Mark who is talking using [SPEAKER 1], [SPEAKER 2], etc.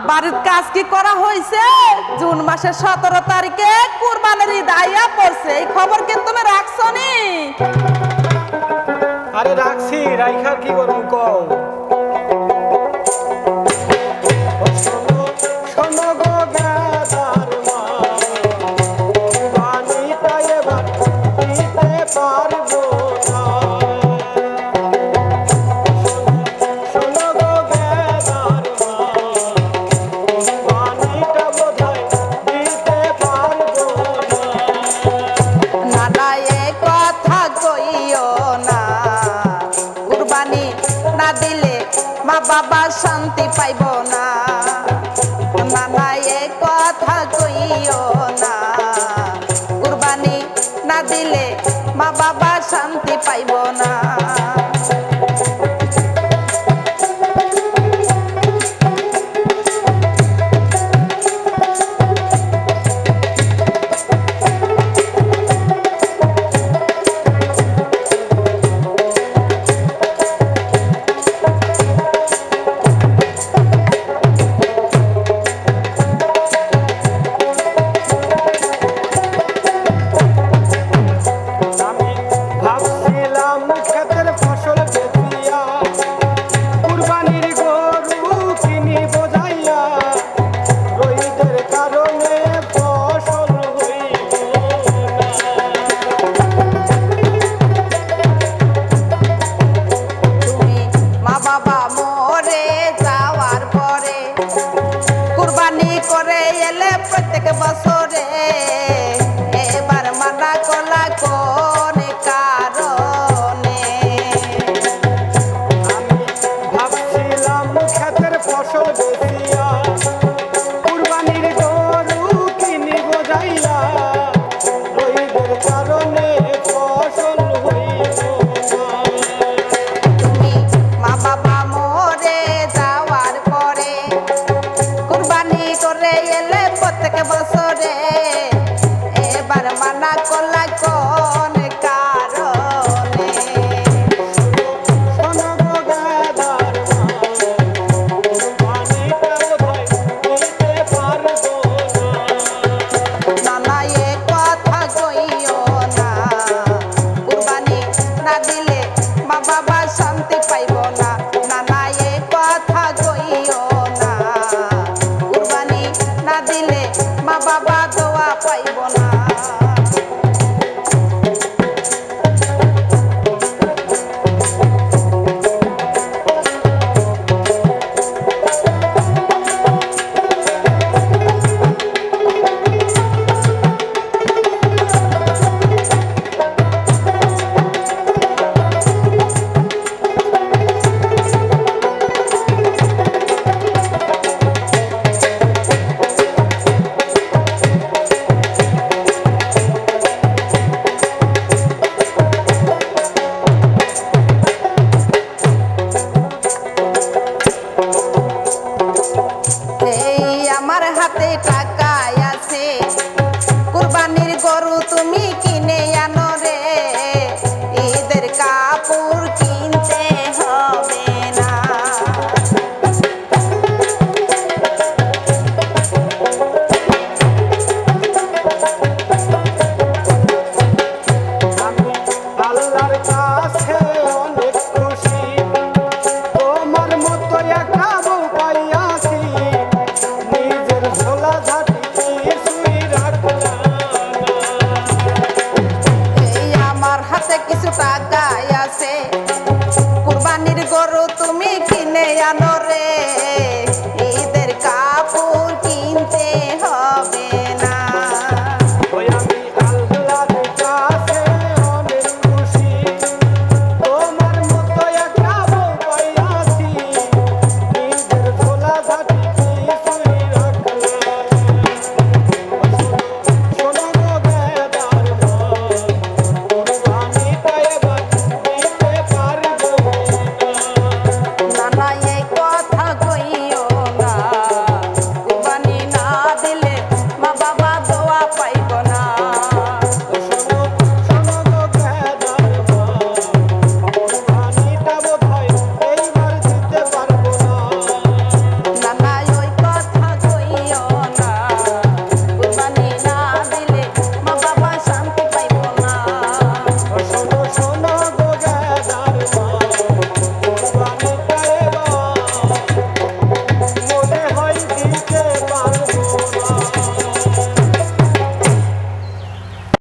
[SPEAKER 1] বাড়ির কাজ কি করা হয়েছে? জুন মাসের 17 তারিখে কুরবানির ঈদ আইয়া পড়ছে, এই খবর কি তুমি রাখছো নি?
[SPEAKER 2] আরে রাখছি, রাইখার কি করব কও?
[SPEAKER 1] বাবা শান্তি পাইব না, নানা এ কথা কইও না। কুরবানি না দিলে মা বাবা শান্তি পাইব না। করে এলে প্রত্যেক বছরে এবার মানা কলা কোন কারণে?
[SPEAKER 2] আমি ভাবছিলাম ক্ষেতের ফসল বেচিয়া কুরবানির গরু কিনি বোঝাইয়া, রইদের কারণে ফসল হইল না।
[SPEAKER 1] তুমি মা বাবা মরে যাওয়ার পরে কুরবানি করে এলে প্রত্যেক বছরে এবার মানা করলা কোন কারণে? নানা এ কথা কইও না, কুরবানি না দিলে মা বাবা শান্তি পাইব না। নানা এ কথা কইও না, কুরবানি না দিলে মা বাবা দোয়া পাইব না। এই আমার হাতে